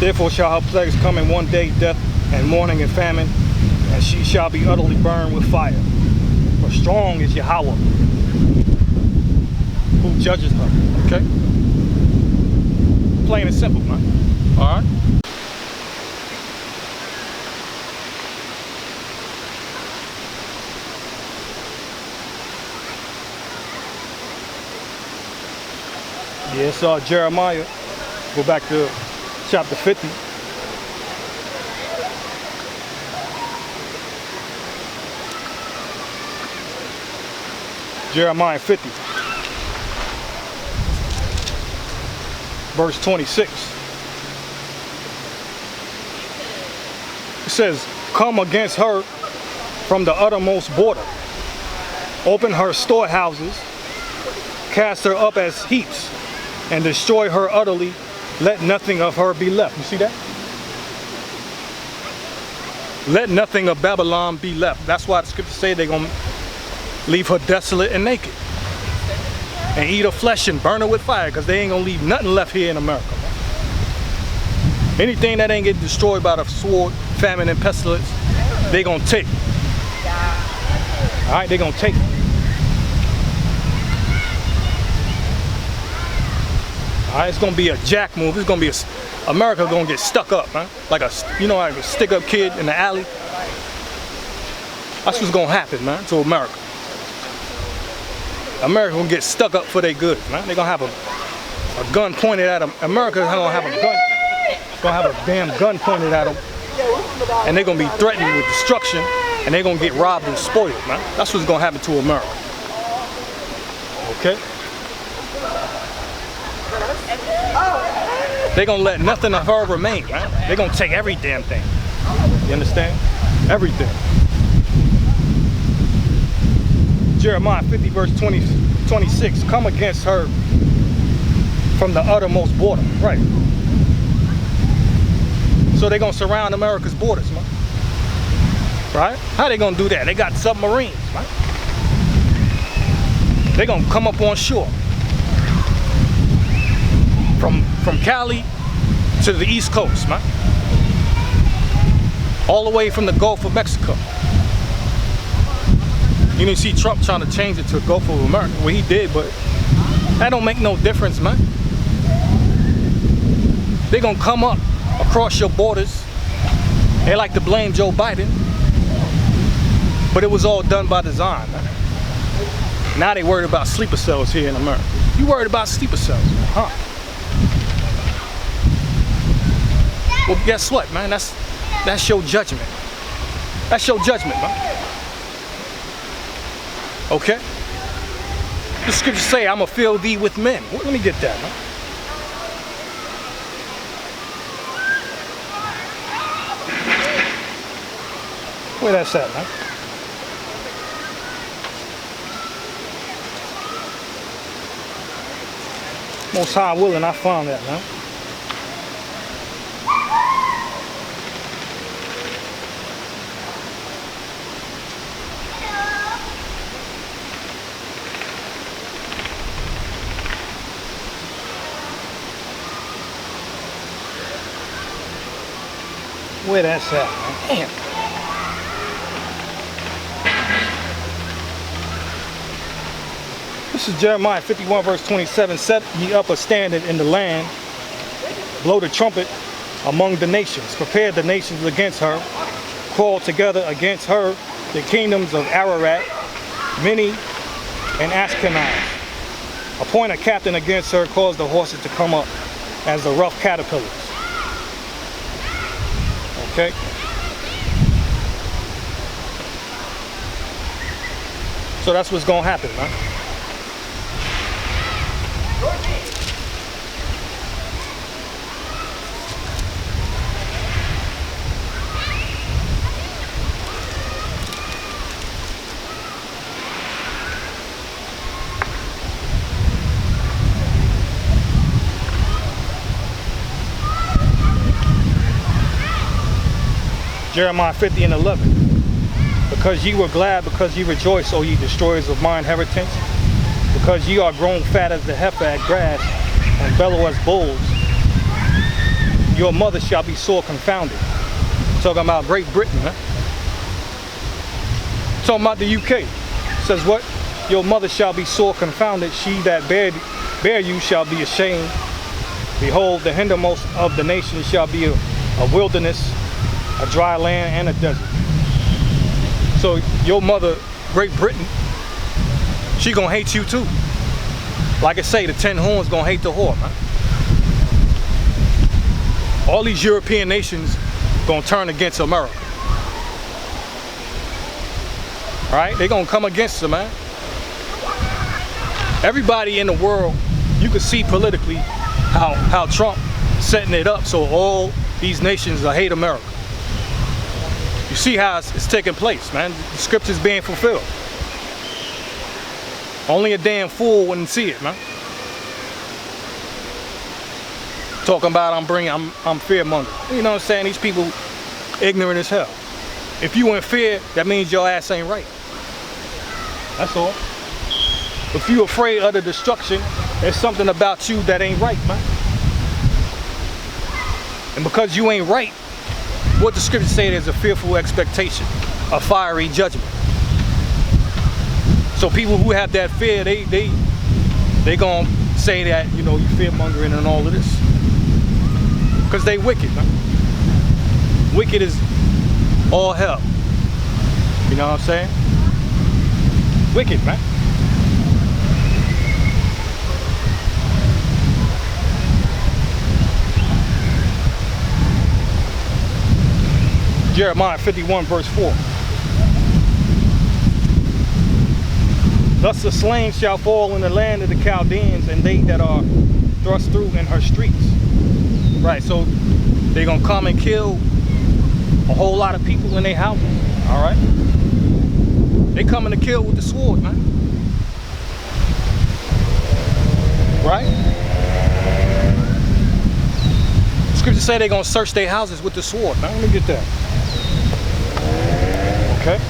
Therefore shall her plagues come in one day, death and mourning and famine, and she shall be utterly burned with fire. For strong is Yahweh, who judges her. Okay? Plain and simple, man. Alright? Yeah, it's Jeremiah. Go back to chapter 50. Jeremiah 50. Verse 26. It says, come against her from the uttermost border. Open her storehouses. Cast her up as heaps. And destroy her utterly. Let nothing of her be left. You see that? Let nothing of Babylon be left. That's why the scriptures say they're going to leave her desolate and naked. And eat her flesh and burn her with fire. Because they ain't going to leave nothing left here in America. Anything that ain't get destroyed by the sword, famine, and pestilence, they going to take. Alright, they going to take. Alright, it's gonna be a jack move. It's gonna be America gonna get stuck up, man. Like a, you know, like a stick-up kid in the alley. That's what's gonna happen, man, to America. America gonna get stuck up for their goods, man. They gonna have a gun pointed at them. America gonna have a gun, gonna have a damn gun pointed at them, and they're gonna be threatened with destruction, and they're gonna get robbed and spoiled, man. That's what's gonna happen to America. Okay. They're gonna let nothing of her remain, right? They're gonna take every damn thing. You understand? Everything. Jeremiah 50 verse 26. Come against her from the uttermost border. Right. So they're gonna surround America's borders, man. Right? How they gonna do that? They got submarines, right? They're gonna come up on shore. From Cali to the East Coast, man. All the way from the Gulf of Mexico. You didn't see Trump trying to change it to Gulf of America. Well, he did, but that don't make no difference, man. They're gonna come up across your borders. They like to blame Joe Biden, but it was all done by design, man. Now they worried about sleeper cells here in America. You worried about sleeper cells, huh? Well, guess what, man? That's your judgment. That's your judgment, man. Okay? The scriptures say, I'm going to fill thee with men. Well, let me get that, man. Where that's at, man? Most High willing, I found that, man. Where that's at, man. Damn. This is Jeremiah 51 verse 27. Set ye up a standard in the land. Blow the trumpet among the nations. Prepare the nations against her. Call together against her the kingdoms of Ararat, Mini, and Ashkenaz. Appoint a captain against her. Cause the horses to come up as the rough caterpillars. Okay. So that's what's gonna happen, man. Jeremiah 50 and 11. Because ye were glad, because ye rejoice, O ye destroyers of mine inheritance. Because ye are grown fat as the heifer at grass, and bellow as bulls. your mother shall be sore confounded. Talking about Great Britain, huh? Talking about the UK. It says what? Your mother shall be sore confounded. She that bear you shall be ashamed. Behold, the hindermost of the nations shall be a wilderness, a dry land, and a desert. So your mother, Great Britain, she gonna hate you too. Like I say, the 10 horns gonna hate the whore, man. All these European nations gonna turn against America. All right, they gonna come against her, man. Everybody in the world, you can see politically how Trump setting it up so all these nations will hate America. You see how it's taking place, man. The scripture's being fulfilled. Only a damn fool wouldn't see it, man. Talking about I'm fear-mongering. You know what I'm saying? These people ignorant as hell. If you in fear, that means your ass ain't right. That's all. If you afraid of the destruction, there's something about you that ain't right, man. And because you ain't right, what the scripture say, there's a fearful expectation, a fiery judgment. So people who have that fear, they gonna say that, you know, you fear-mongering and all of this. Because they wicked, man. Wicked is all hell. You know what I'm saying? Wicked, man. Jeremiah 51 verse 4. Thus the slain shall fall in the land of the Chaldeans, and they that are thrust through in her streets. Right, so they're gonna come and kill a whole lot of people in their houses. All right, they coming to kill with the sword, man. Right? Scripture say they're gonna search their houses with the sword, man. Let me get that. Okay.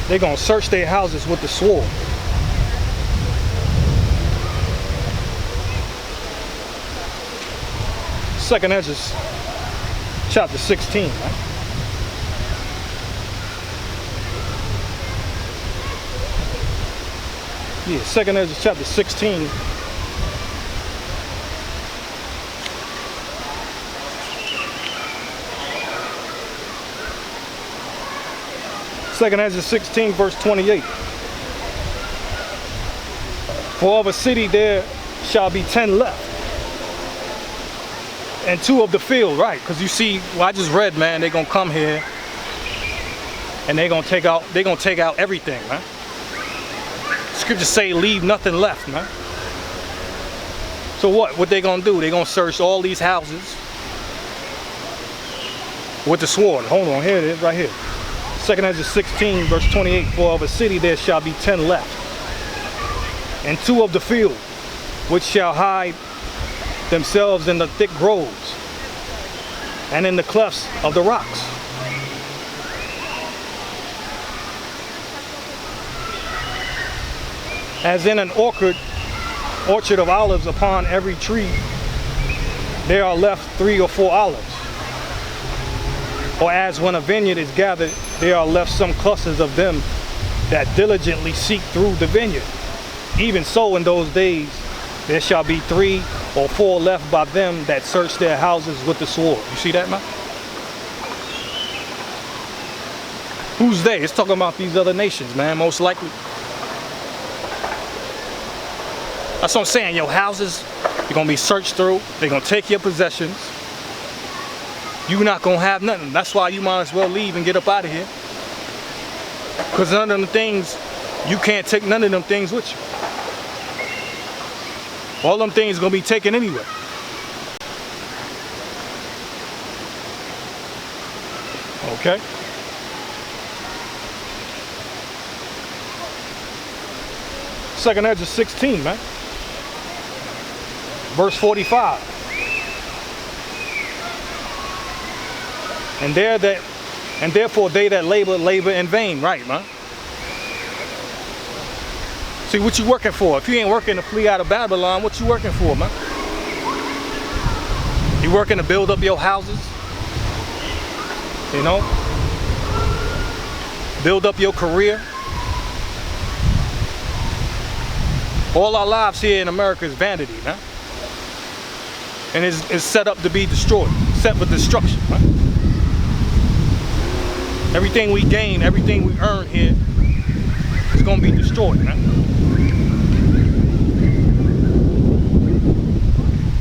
They're gonna search their houses with the sword. Second Ezra chapter 16, right? Yeah, Second Ezra chapter 16. Second Ezra 16 verse 28. For of a city there shall be 10 left, and 2 of the field. Right, because you see, well, I just read, man, they're gonna come here and they're gonna take out everything, man. Scriptures say leave nothing left, man. So what they gonna do? They're gonna search all these houses with the sword. Hold on, here it is, right here. Second Ezra 16 verse 28. For of a city there shall be 10 left, and 2 of the field, which shall hide themselves in the thick groves and in the clefts of the rocks. As in an orchard of olives, upon every tree there are left 3 or 4 olives. Or as when a vineyard is gathered, there are left some clusters of them that diligently seek through the vineyard. Even so in those days there shall be 3 or 4 left by them that search their houses with the sword. You see that, man? Who's they? It's talking about these other nations, man, most likely. That's what I'm saying. Your houses, you're going to be searched through. They're going to take your possessions. You're not going to have nothing. That's why you might as well leave and get up out of here. Because none of them things, you can't take none of them things with you. All them things are going to be taken anyway. Okay? Second Ezra 16, man. Verse 45. And there that And therefore they that labor, labor in vain. Right, man? See, what you working for? If you ain't working to flee out of Babylon, what you working for, man? You working to build up your houses? You know? Build up your career? All our lives here in America is vanity, man. And it's set up to be destroyed. Set for destruction, man. Everything we gain, everything we earn here is going to be destroyed, man.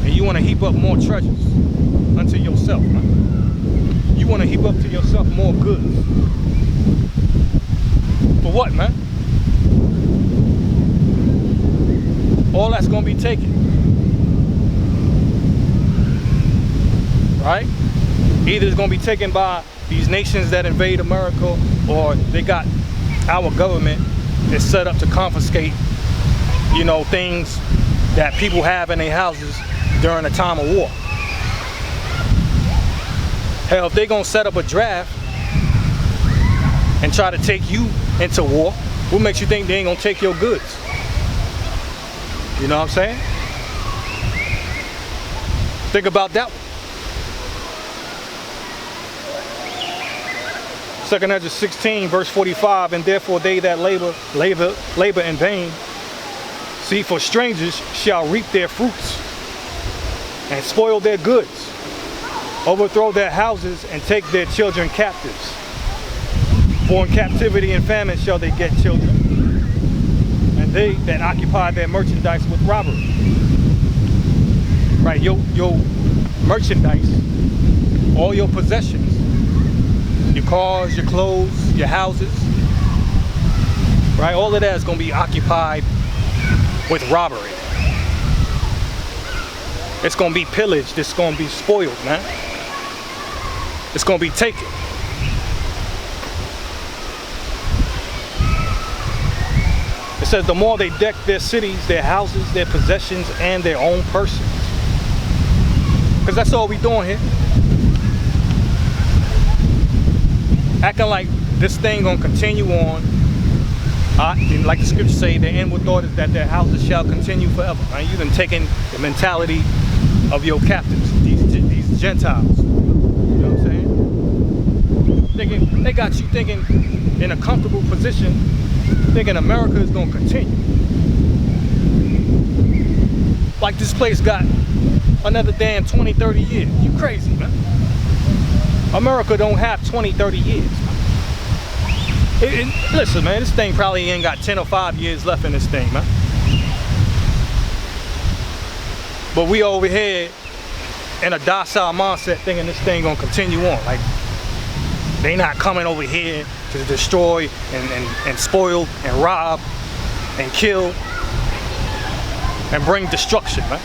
And you want to heap up more treasures unto yourself, man. You want to heap up to yourself more goods. For what, man? All that's going to be taken. Right? Either it's going to be taken by these nations that invade America, or they got our government is set up to confiscate, you know, things that people have in their houses during a time of war. Hell, if they're going to set up a draft and try to take you into war, what makes you think they ain't going to take your goods? You know what I'm saying? Think about that one. 2 Ezra 16, verse 45, and therefore they that labor in vain. See, for strangers shall reap their fruits and spoil their goods, overthrow their houses and take their children captives. For in captivity and famine shall they get children, and they that occupy their merchandise with robbery. Right, your merchandise, all your possessions, your cars, your clothes, your houses, right? All of that is going to be occupied with robbery. It's going to be pillaged. It's going to be spoiled, man. It's going to be taken. It says the more they deck their cities, their houses, their possessions, and their own persons. Because that's all we doing here. Acting like this thing gonna continue on. Like the scripture say, the inward thought is that their houses shall continue forever. Right? You done taken the mentality of your captives, these Gentiles. You know what I'm saying? Thinking, they got you thinking in a comfortable position, thinking America is gonna continue. Like this place got another damn 20, 30 years. You crazy, man. America don't have 20, 30 years. Listen, man, this thing probably ain't got 10 or 5 years left in this thing, man. But we over here in a docile mindset thinking this thing gonna continue on. Like, they not coming over here to destroy and spoil and rob and kill and bring destruction, man.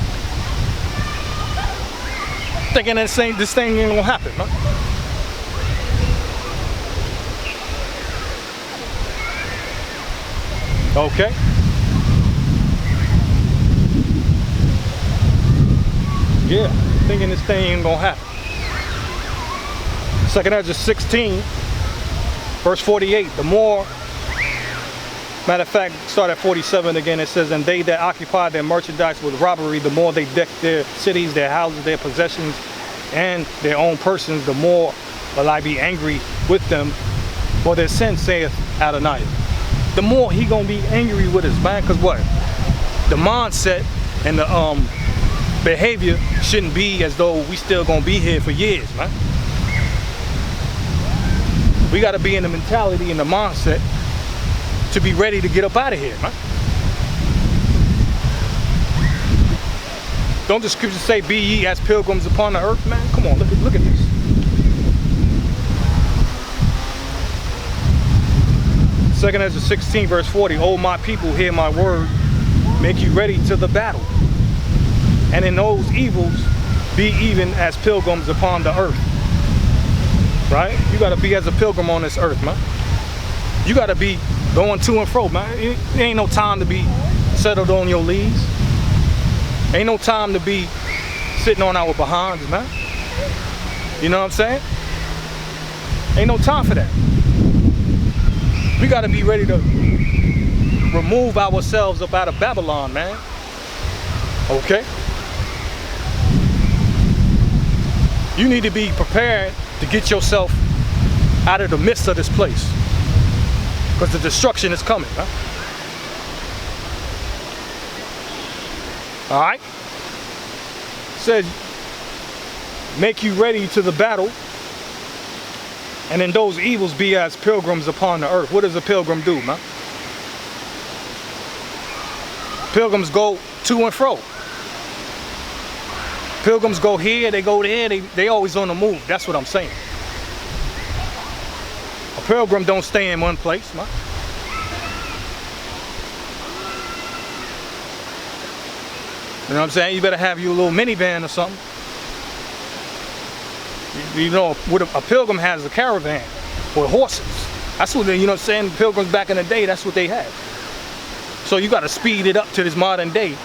Thinking this thing ain't gonna happen, man. Okay. Yeah, thinking this thing ain't gonna happen. 2 Ezra 16, verse 48. The more, matter of fact, start at 47 again. It says, and they that occupy their merchandise with robbery, the more they deck their cities, their houses, their possessions, and their own persons, the more will I be angry with them for their sin, saith Adonai. The more he gonna be angry with us, man, because what? The mindset and the behavior shouldn't be as though we still gonna be here for years, man. We gotta be in the mentality and the mindset to be ready to get up out of here, man. Don't the scriptures say, be ye as pilgrims upon the earth, man? Come on, look at this. Second Ezra 16, verse 40. O my people, hear my word. Make you ready to the battle. And in those evils, be even as pilgrims upon the earth. Right? You got to be as a pilgrim on this earth, man. You got to be going to and fro, man. It ain't no time to be settled on your leaves. Ain't no time to be sitting on our behinds, man. You know what I'm saying? Ain't no time for that. We gotta be ready to remove ourselves up out of Babylon, man. Okay? You need to be prepared to get yourself out of the midst of this place, because the destruction is coming, huh? All right? Said, make you ready to the battle, and in those evils be as pilgrims upon the earth. What does a pilgrim do, man? Pilgrims go to and fro. Pilgrims go here, they go there, they always on the move. That's what I'm saying. A pilgrim don't stay in one place, man. You know what I'm saying? You better have your little minivan or something. You know, what a pilgrim has a caravan with horses. That's what they, you know what I'm saying? Pilgrims back in the day, that's what they had. So you got to speed it up to this modern day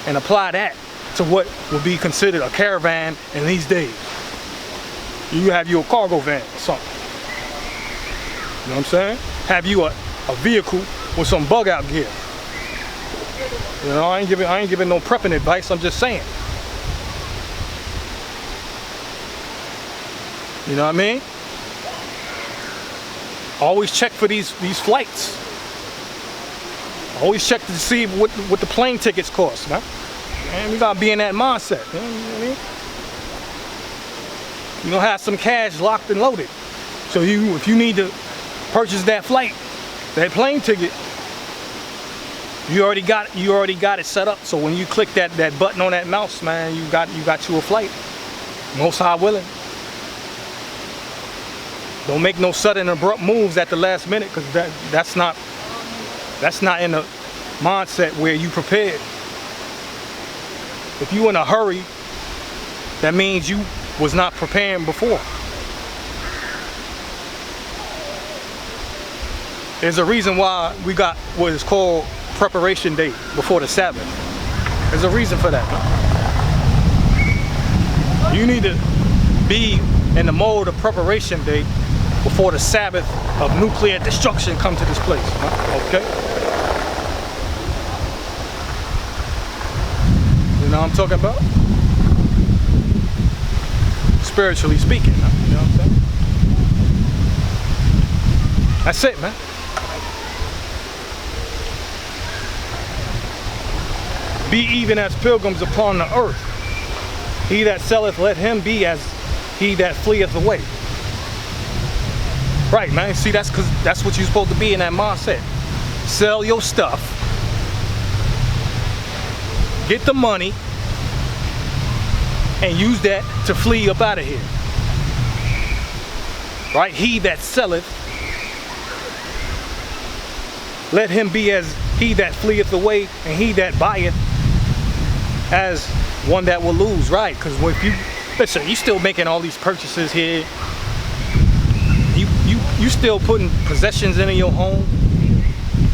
and apply that to what would be considered a caravan in these days. You have your cargo van or something. You know what I'm saying? Have you a vehicle with some bug out gear. You know, I ain't giving no prepping advice, I'm just saying. You know what I mean? Always check for these flights. Always check to see what the plane tickets cost, man. And we gotta be in that mindset. You know what I mean? You gonna have some cash locked and loaded. So if you need to purchase that flight, that plane ticket, you already got it set up. So when you click that button on that mouse, man, you got you a flight. Most High willing. Don't make no sudden abrupt moves at the last minute, because that's not in the mindset where you prepared. If you in a hurry, that means you was not preparing before. There's a reason why we got what is called preparation day before the Sabbath. There's a reason for that. You need to be in the mode of preparation day before the Sabbath of nuclear destruction come to this place. Okay? You know what I'm talking about? Spiritually speaking, huh? You know what I'm saying? That's it, man. Be even as pilgrims upon the earth. He that selleth, let him be as he that fleeth away. Right, man. See, that's what you're supposed to be in that mindset. Sell your stuff. Get the money. And use that to flee up out of here. Right? He that selleth, let him be as he that fleeth away, and he that buyeth as one that will lose. Right? Because if you listen, you still making all these purchases here. You still putting possessions into your home.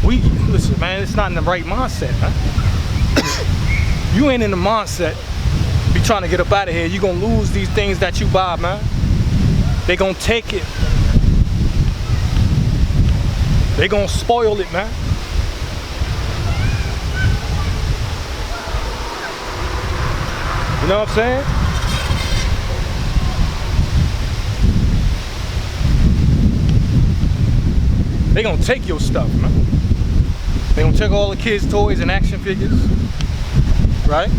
Listen, man, it's not in the right mindset, man. You ain't in the mindset. Be trying to get up out of here. You're gonna lose these things that you buy, man. They gonna take it. They gonna spoil it, man. You know what I'm saying? They gonna take your stuff, man. They gonna take all the kids' toys and action figures, right?